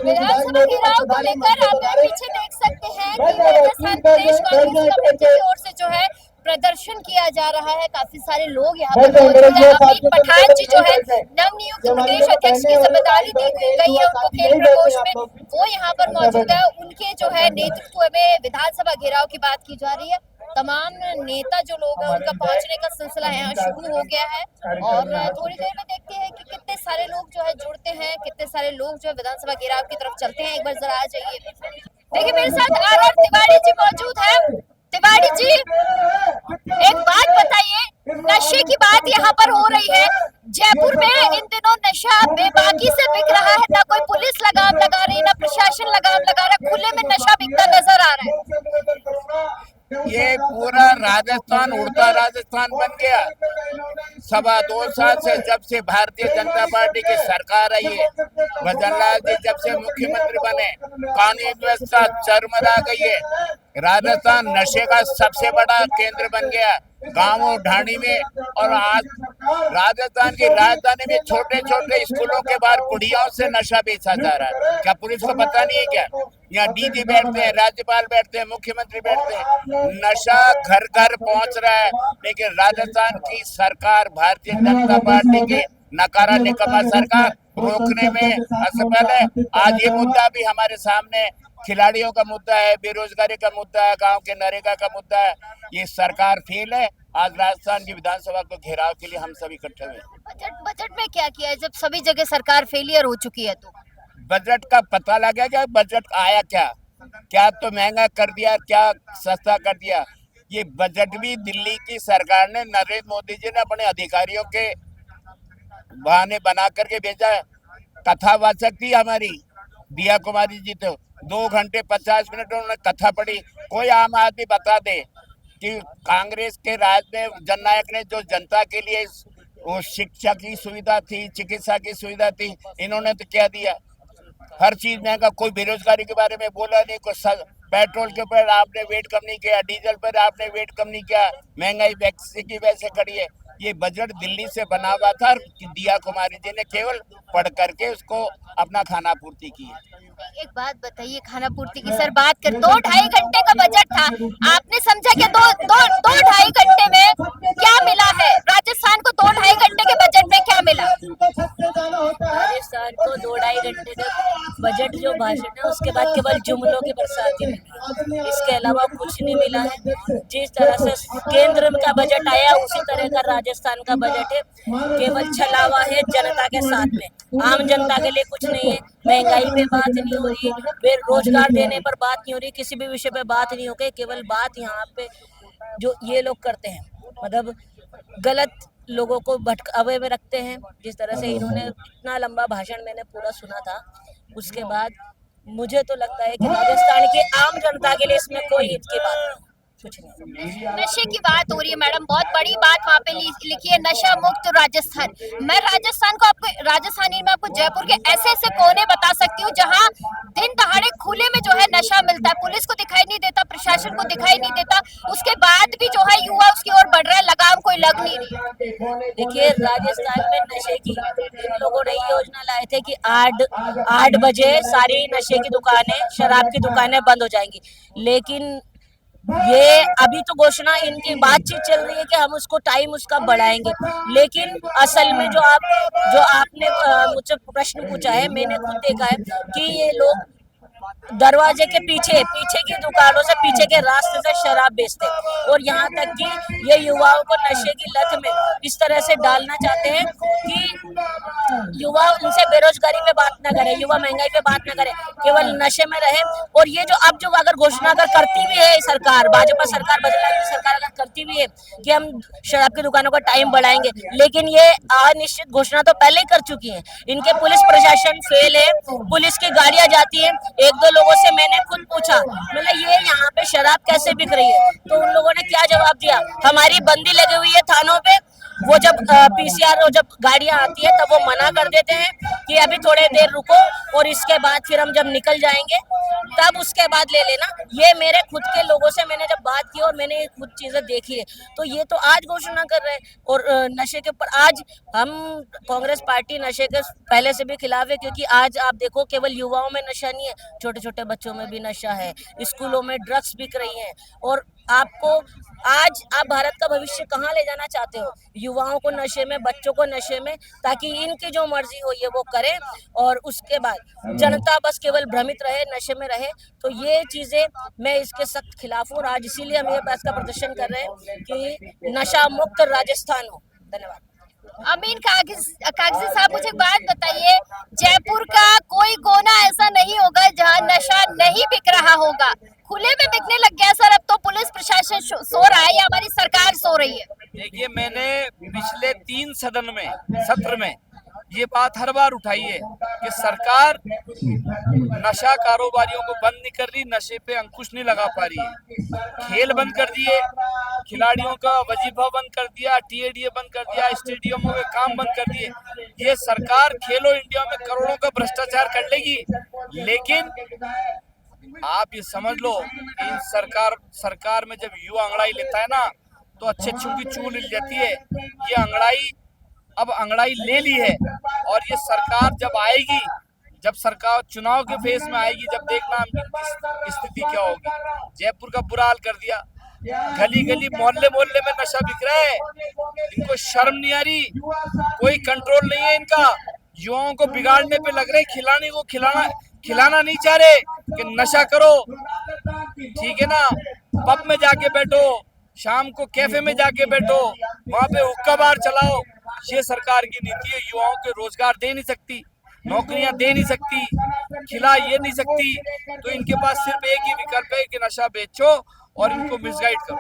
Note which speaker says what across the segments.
Speaker 1: विधानसभा घेराव को लेकर आप पीछे देख सकते हैं कि राजस्थान प्रदेश कांग्रेस कमेटी की ओर से जो है प्रदर्शन किया जा रहा है। काफी सारे लोग यहाँ पर मौजूद हैं। अमित पठान जी जो है नवनियुक्त प्रदेश अध्यक्ष की जिम्मेदारी दी गई है उनको खेल प्रकोष्ठ में, वो यहाँ पर मौजूद है। उनके जो है नेतृत्व में विधानसभा घेराव की बात की जा रही है। तमाम नेता जो लोग हैं उनका पहुंचने का सिलसिला यहाँ शुरू हो गया है और थोड़ी देर में देखते हैं कि कितने सारे लोग जो है जुड़ते हैं, कितने सारे लोग जो है विधानसभा घेराव की तरफ चलते हैं। एक बार जरा आ जाइए। देखिए मेरे साथ आर तिवारी जी मौजूद है। तिवारी जी, एक बात बताइए, नशे की बात यहाँ पर हो रही है। जयपुर में इन दिनों नशा बेबाकी से बिक रहा है। ना कोई पुलिस लगाम लगा रही, ना प्रशासन लगाम लगा रहा, खुले में नशा बिकता नजर आ रहा है।
Speaker 2: ये पूरा राजस्थान उड़ता राजस्थान बन गया। 2.25 साल से जब से भारतीय जनता पार्टी की सरकार आई है, भजन लाल जी जब से मुख्यमंत्री बने, कानून व्यवस्था चरमरा गई है। राजस्थान नशे का सबसे बड़ा केंद्र बन गया गांवों ढाणी में। और आज राजस्थान की राजधानी में छोटे छोटे स्कूलों के बाहर पुड़ियों से नशा बेचा जा रहा है। क्या पुलिस को पता नहीं है क्या? यहाँ डीजी बैठते हैं, राज्यपाल बैठते हैं, मुख्यमंत्री बैठते हैं, नशा घर घर पहुंच रहा है। लेकिन राजस्थान की सरकार, भारतीय जनता पार्टी की नकारा निकम्मा सरकार रोकने में असफल है। आज ये मुद्दा भी हमारे सामने खिलाड़ियों का मुद्दा है, बेरोजगारी का मुद्दा है, गांव के नरेगा का मुद्दा है। ये सरकार फेल है। आज राजस्थान की विधानसभा को घेराव के लिए हम सब इकट्ठे हुए।
Speaker 1: बजट में क्या किया है जब सभी जगह सरकार फेलियर हो चुकी है? तो
Speaker 2: बजट का पता लगा क्या? बजट आया क्या तो महंगा कर दिया, क्या सस्ता कर दिया। ये बजट भी दिल्ली की सरकार ने, नरेंद्र मोदी जी ने अपने अधिकारियों के बहाने बना करके भेजा है। कथावाचक थी हमारी दिया कुमारी जी, तो 2 घंटे 50 मिनट उन्होंने कथा पढ़ी। कोई आम आदमी बता दे कि कांग्रेस के राज में जननायक ने जो जनता के लिए वो शिक्षा की सुविधा थी, चिकित्सा की सुविधा थी, इन्होंने तो क्या दिया? हर चीज महंगा। कोई बेरोजगारी के बारे में बोला नहीं, कोई पेट्रोल के ऊपर आपने वेट कम नहीं किया, डीजल पर आपने वेट कम नहीं किया। महंगाई वैक्सी की वजह से खड़ी है। ये बजट दिल्ली से बना हुआ था, दिया कुमारी जी ने केवल पढ़ करके उसको अपना खाना पूर्ति की है।
Speaker 1: एक बात बताइए, खाना पूर्ति की सर बात कर, 2-2.5 घंटे का बजट था। आपने समझा कि 2-2.5 घंटे में क्या मिला है? राजस्थान को 2-2.5 घंटे के बजट में क्या मिला?
Speaker 3: राजस्थान को 2-2.5 घंटे का बजट जो भाषण है उसके बाद केवल जुमलों की बरसाती मिली, इसके अलावा कुछ नहीं मिला है। जिस तरह से केंद्र का बजट आया उसी तरह का राजस्थान का बजट है। केवल छलावा है जनता के साथ में, आम जनता के लिए कुछ नहीं है। महंगाई पे बात नहीं हो रही, बेरोजगार देने पर बात नहीं हो रही, किसी भी विषय पे बात नहीं हो गई। केवल बात यहाँ पे जो ये लोग करते हैं, मतलब गलत लोगों को भटकावे में रखते हैं। जिस तरह से इन्होंने इतना लंबा भाषण मैंने पूरा सुना था, उसके बाद मुझे तो लगता है कि राजस्थान की आम जनता के लिए इसमें कोई हित की बात नहीं, कुछ नहीं।
Speaker 1: नशे की बात हो रही है मैडम, बहुत बड़ी बात वहाँ पे लिखी है, नशा मुक्त राजस्थान। मैं राजस्थान को आपको, राजस्थानी में आपको जयपुर के ऐसे ऐसे कोने बता सकती हूँ जहाँ दिन दहाड़े खुले में जो है नशा मिलता है। पुलिस को दिखाई नहीं देता, प्रशासन को दिखाई नहीं देता, उसके बाद भी जो है युवा उसकी ओर बढ़ रहा है, लगाम कोई लग नहीं रही।
Speaker 3: देखिए राजस्थान में नशे की इन लोगों ने योजना लाए थे कि 8 बजे सारी नशे की दुकानें, शराब की दुकानें बंद हो जाएंगी। लेकिन ये अभी तो घोषणा, इनकी बातचीत चल रही है कि हम उसको टाइम उसका बढ़ाएंगे। लेकिन असल में जो आपने मुझसे प्रश्न पूछा है, मैंने खुद देखा है कि ये लोग दरवाजे के पीछे की दुकानों से, पीछे के रास्ते से शराब बेचते हैं। और यहाँ तक कि ये युवाओं को नशे की लत में इस तरह से डालना चाहते हैं कि युवा उनसे बेरोजगारी पे बात ना करे, युवा महंगाई पे बात ना करे, केवल नशे में रहे। और ये जो अब जो अगर घोषणा अगर करती भी है सरकार, भाजपा सरकार, बजरंग सरकार अगर करती भी है कि हम शराब की दुकानों का टाइम बढ़ाएंगे, लेकिन ये अनिश्चित घोषणा तो पहले ही कर चुकी है। इनके पुलिस प्रशासन फेल है, पुलिस की गाड़ियां जाती है। 1-2 लोगों से मैंने खुद पूछा, मतलब ये यहाँ पे शराब कैसे बिक रही है, तो उन लोगों ने क्या जवाब दिया, हमारी बंदी लगी हुई है थानों पे, वो जब पीसीआर और जब गाड़ियां आती है तब वो मना कर देते हैं कि अभी थोड़े देर रुको और इसके बाद फिर हम जब निकल जाएंगे तब उसके बाद ले लेना। ये मेरे खुद के लोगों से मैंने जब बात की और मैंने ये खुद चीजें देखी है, तो ये तो आज घोषणा कर रहे हैं। और नशे के ऊपर आज हम कांग्रेस पार्टी नशे के पहले से भी खिलाफ है, क्योंकि आज आप देखो केवल युवाओं में नशा नहीं है, छोटे छोटे बच्चों में भी नशा है, स्कूलों में ड्रग्स बिक रही हैं। और आपको आज आप भारत का भविष्य कहाँ ले जाना चाहते हो? युवाओं को नशे में, बच्चों को नशे में, ताकि इनकी जो मर्जी हो ये वो करें और उसके बाद जनता बस केवल भ्रमित रहे, नशे में रहे। तो ये चीजें मैं इसके सख्त खिलाफ हूँ और आज इसीलिए हम ये बहस का प्रदर्शन कर रहे हैं कि नशा मुक्त राजस्थान हो। धन्यवाद।
Speaker 1: अमीन कागजी साहब, मुझे एक बात बताइए, जयपुर का कोई कोना ऐसा नहीं होगा जहां नशा नहीं बिक रहा होगा। खुले में बिकने लग गया सर। अब तो पुलिस प्रशासन सो रहा है या हमारी सरकार सो रही है?
Speaker 4: देखिए, मैंने पिछले 3 सत्र में ये बात हर बार उठाई है कि सरकार नशा कारोबारियों को बंद नहीं कर रही, नशे पे अंकुश नहीं लगा पा रही है। खेल बंद कर दिए, खिलाड़ियों का वजीफा बंद कर दिया, टीएडीए बंद कर दिया, स्टेडियमों में काम बंद कर दिए। ये सरकार खेलो इंडिया में करोड़ों का भ्रष्टाचार कर लेगी, लेकिन आप ये समझ लो, इन सरकार में जब युवा अंगड़ाई लेता है ना, तो अच्छे अच्छों की चूल हिल जाती है। ये अंगड़ाई ले ली है और ये सरकार जब आएगी, जब सरकार चुनाव के फेस में आएगी, जब देखना हम स्थिति क्या होगी। जयपुर का बुरा हाल कर दिया, गली गली मोहल्ले मोहल्ले में नशा बिक रहा है। इनको शर्म नहीं आ रही, कोई कंट्रोल नहीं है इनका। युवाओं को बिगाड़ने पे लग रहे, खिलाना नहीं चाह रहे कि नशा करो, ठीक है ना। पब में जाके बैठो, शाम को कैफे में जाके बैठो, वहां पे हुक्का बार चलाओ। ये सरकार की नीति है। युवाओं को रोजगार दे नहीं सकती, नौकरियां दे नहीं सकती, खिला ये नहीं सकती, तो इनके पास सिर्फ एक ही विकल्प है कि नशा बेचो और इनको मिसगाइड करो।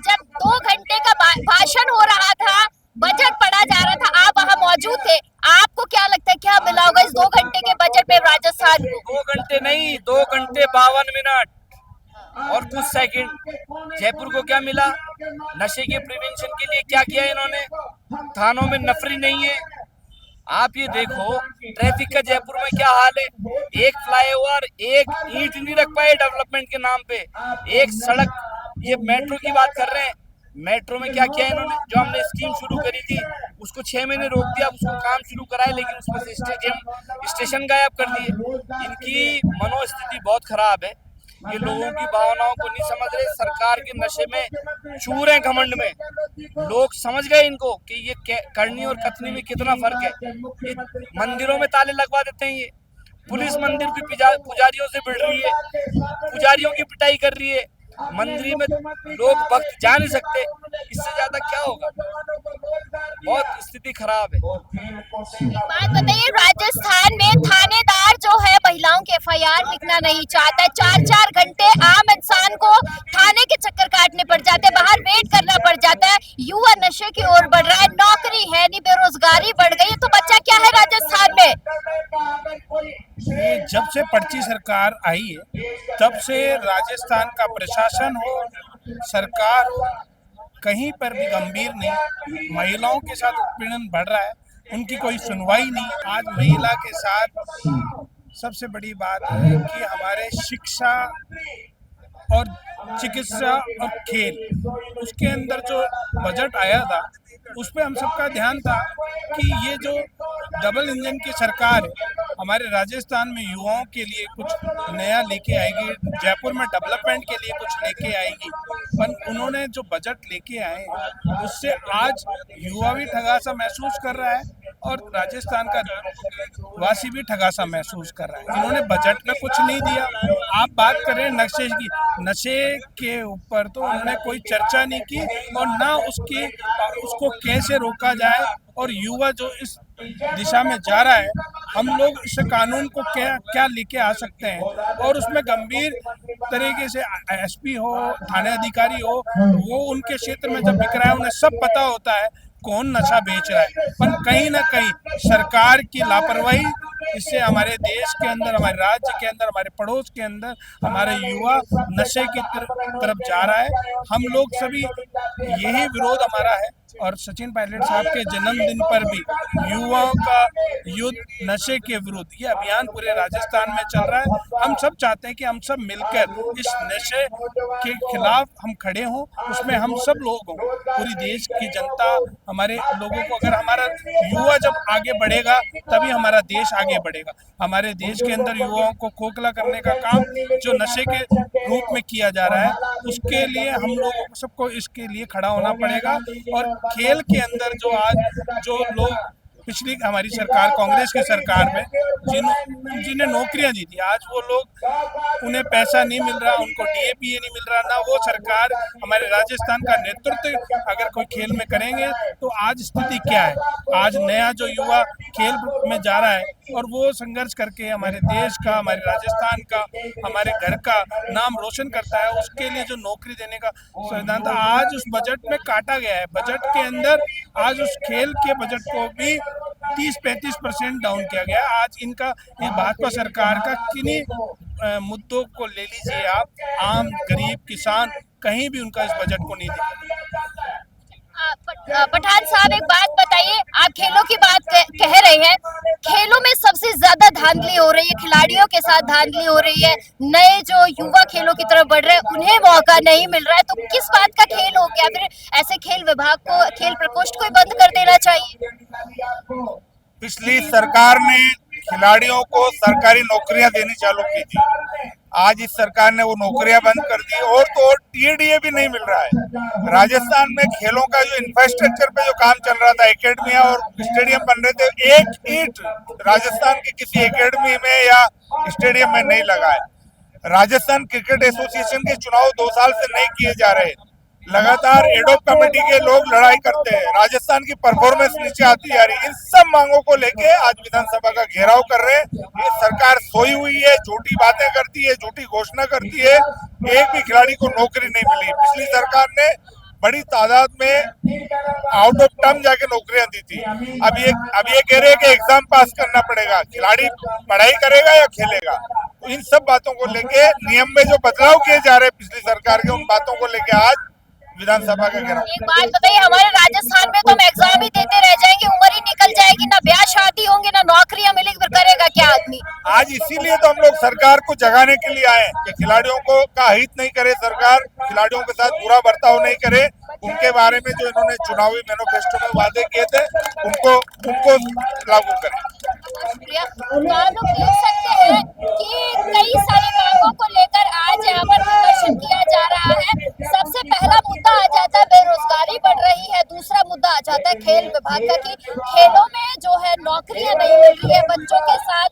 Speaker 1: जब 2 घंटे का भाषण हो रहा था, बजट पढ़ा जा रहा था, आप वहाँ मौजूद थे, आपको क्या लगता है क्या मिला होगा इस 2 घंटे के बजट में राजस्थान को?
Speaker 4: 2 घंटे नहीं, 2 घंटे 52 मिनट और कुछ सेकंड। जयपुर को क्या मिला? नशे के प्रिवेंशन के लिए क्या किया इन्होंने? थानों में नफरी नहीं है। आप ये देखो ट्रैफिक का जयपुर में क्या हाल है। एक फ्लाईओवर, एक ईंट नहीं रख पाए डेवलपमेंट के नाम पे, एक सड़क। ये मेट्रो की बात कर रहे हैं, मेट्रो में क्या किया इन्होंने? जो हमने स्कीम शुरू करी थी उसको 6 महीने रोक दिया, उसको काम शुरू कराए, लेकिन उसमें से स्टेशन गायब कर दिए। इनकी मनोस्थिति बहुत खराब है, ये लोगों की भावनाओं को नहीं समझ रहे। सरकार के नशे में चूर हैं, घमंड में। लोग समझ गए इनको कि ये करनी और कथनी में कितना फर्क है। ये मंदिरों में ताले लगवा देते हैं, ये पुलिस मंदिर भी पुजारियों से भिड़ रही है, पुजारियों की पिटाई कर रही है। मंदिर में लोग भक्त जा नहीं सकते, इससे ज्यादा क्या होगा? बहुत स्थिति खराब है।
Speaker 1: बात बताइए, राजस्थान में थानेदार जो है महिलाओं के एफआईआर लिखना नहीं चाहता है। 4-4 घंटे आम इंसान को थाने के चक्कर काटने पड़ जाते हैं, बाहर वेट करना पड़ जाता है। युवा नशे की ओर बढ़ रहा है, नौकरी है नहीं, बेरोजगारी बढ़ गई है, तो बच्चा क्या है राजस्थान में?
Speaker 5: ये जब से पर्ची सरकार आई है, तब से राजस्थान का प्रशासन हो, सरकार हो, कहीं पर भी गंभीर नहीं। महिलाओं के साथ उत्पीड़न बढ़ रहा है, उनकी कोई सुनवाई नहीं। आज महिला के साथ सबसे बड़ी बात है कि हमारे शिक्षा और चिकित्सा और खेल, उसके अंदर जो बजट आया था उस पर हम सबका ध्यान था कि ये जो डबल इंजन की सरकार है, हमारे राजस्थान में युवाओं के लिए कुछ नया लेके आएगी, जयपुर में डेवलपमेंट के लिए कुछ लेके आएगी। पर उन्होंने जो बजट लेके आए उससे आज युवा भी ठगासा महसूस कर रहा है और राजस्थान का वासी भी ठगासा महसूस कर रहा है। इन्होंने बजट में कुछ नहीं दिया। आप बात करें नशे की, नशे के ऊपर तो उन्होंने कोई चर्चा नहीं की और ना उसको कैसे रोका जाए और युवा जो इस दिशा में जा रहा है, हम लोग इस कानून को क्या लेके आ सकते हैं। और उसमें गंभीर तरीके से एसपी हो, थाने अधिकारी हो, वो उनके क्षेत्र में जब बिक रहा है उन्हें सब पता होता है कौन नशा बेच रहा है। पर कहीं ना कहीं सरकार की लापरवाही, इससे हमारे देश के अंदर, हमारे राज्य के अंदर, हमारे पड़ोस के अंदर हमारे युवा नशे की तरफ जा रहा है। हम लोग सभी, यही विरोध हमारा है और सचिन पायलट साहब के जन्मदिन पर भी युवाओं का युद्ध नशे के विरुद्ध ये अभियान पूरे राजस्थान में चल रहा है। हम सब चाहते हैं कि हम सब मिलकर इस नशे के खिलाफ हम खड़े हों, उसमें हम सब लोग हों, पूरी देश की जनता, हमारे लोगों को, अगर हमारा युवा जब आगे बढ़ेगा तभी हमारा देश आगे बढ़ेगा। हमारे देश के अंदर युवाओं को खोखला करने का काम जो नशे के रूप में किया जा रहा है, उसके लिए हम लोगों को सबको इसके लिए खड़ा होना पड़ेगा। और खेल के अंदर जो आज जो लोग पिछली हमारी सरकार, कांग्रेस की सरकार में जिन्हें नौकरियां दी थी, आज वो लोग, उन्हें पैसा नहीं मिल रहा, उनको डीएपीए नहीं मिल रहा, ना वो सरकार हमारे राजस्थान का नेतृत्व अगर कोई खेल में करेंगे तो आज स्थिति क्या है। आज नया जो युवा खेल में जा रहा है और वो संघर्ष करके हमारे देश का, हमारे राजस्थान का, हमारे घर का नाम रोशन करता है, उसके लिए जो नौकरी देने का संविधान था, आज उस बजट में काटा गया है। बजट के अंदर आज उस खेल के बजट को भी 30-35% डाउन किया गया। आज इनका, ये भाजपा सरकार का किन्हीं मुद्दों को ले लीजिए आप, आम गरीब किसान कहीं भी उनका इस बजट को नहीं दिखा।
Speaker 1: पठान साहब, एक बात बताइए, आप खेलों की बात कह रहे हैं, खेलों में सबसे ज्यादा धांधली हो रही है, खिलाड़ियों के साथ धांधली हो रही है, नए जो युवा खेलों की तरफ बढ़ रहे हैं उन्हें मौका नहीं मिल रहा है, तो किस बात का खेल हो गया? फिर ऐसे खेल विभाग को, खेल प्रकोष्ठ को ही बंद कर देना चाहिए।
Speaker 6: पिछली सरकार ने खिलाड़ियों को सरकारी नौकरियां देनी चालू की थी, आज इस सरकार ने वो नौकरियां बंद कर दी, और तो और टीएडीए भी नहीं मिल रहा है। राजस्थान में खेलों का जो इंफ्रास्ट्रक्चर पे जो काम चल रहा था, एकेडमियां और स्टेडियम बन रहे थे, एक ईंट राजस्थान की किसी एकेडमी में या स्टेडियम में नहीं लगा है। राजस्थान क्रिकेट एसोसिएशन के चुनाव 2 साल से नहीं किए जा रहे, लगातार एडोप कमेटी के लोग लड़ाई करते हैं, राजस्थान की परफॉर्मेंस नीचे आती जा रही है। इन सब मांगों को लेके आज विधानसभा का घेराव कर रहे हैं। ये सरकार सोई हुई है, झूठी बातें करती है, झूठी घोषणा करती है, एक भी खिलाड़ी को नौकरी नहीं मिली। पिछली सरकार ने बड़ी तादाद में आउट ऑफ टर्म जाके नौकरियां दी थी। अब ये कह रहे हैं कि एग्जाम पास करना पड़ेगा, खिलाड़ी पढ़ाई करेगा या खेलेगा। तो इन सब बातों को लेके, नियम में जो बदलाव किए जा रहे हैं पिछली सरकार के, उन बातों को लेके आज विधानसभा का घेराव।
Speaker 1: एक बात बताइए, हमारे राजस्थान में तो हम एग्जाम ही देते रह जाएंगे, उम्र ही निकल जाएगी, ना ब्याह शादी होंगे, ना नौकरियां मिलेगी, फिर करेगा क्या आदमी?
Speaker 6: आज इसीलिए तो हम लोग सरकार को जगाने के लिए आए कि खिलाड़ियों को का हित नहीं करे सरकार, खिलाड़ियों के साथ बुरा बर्ताव नहीं करे, उनके बारे में जो इन्होंने चुनावी मैनिफेस्टो में वादे किए थे उनको लागू करें।
Speaker 1: तो आप लोग देख सकते हैं कि कई सारी मांगों को लेकर आज यहाँ पर प्रदर्शन किया जा रहा है। सबसे पहला मुद्दा आ जाता है बेरोजगारी बढ़ रही है, दूसरा मुद्दा आ जाता है खेल विभाग का कि खेलों में जो है नौकरियां नहीं मिल रही है, बच्चों के साथ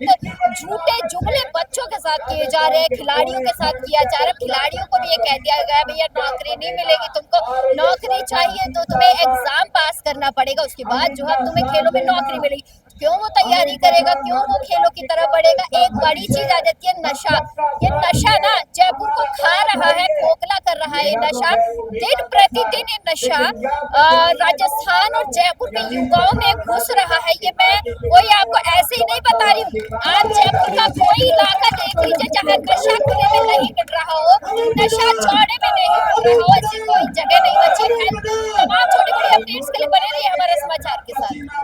Speaker 1: झूठे जुमले बच्चों के साथ किए जा रहे हैं, खिलाड़ियों के साथ किया जा रहा है। खिलाड़ियों को भी ये कह दिया गया भैया नौकरी नहीं मिलेगी, तुमको नौकरी चाहिए तो तुम्हें एग्जाम पास करना पड़ेगा, उसके बाद जो है तुम्हें खेलों में नौकरी मिलेगी। क्यों वो तैयारी करेगा, क्यों वो खेलों की तरफ बढ़ेगा? एक बड़ी चीज आ जाती है नशा। ये नशा ना जयपुर को खा रहा है, खोखला कर रहा है। ये नशा दिन प्रतिदिन, ये नशा राजस्थान और जयपुर के युवाओं में घुस रहा है। ये मैं कोई आपको ऐसे ही नहीं बता रही हूँ, आप जयपुर का कोई इलाका देख लीजिए जहाँ नशा खुले में नहीं मिल रहा हो, नशा चौड़े में नहीं मिल रहा हो, ऐसी कोई जगह नहीं बची है। तमाम छोटी बड़ी अपडेट्स के लिए बने रहिए हमारे समाचार के साथ।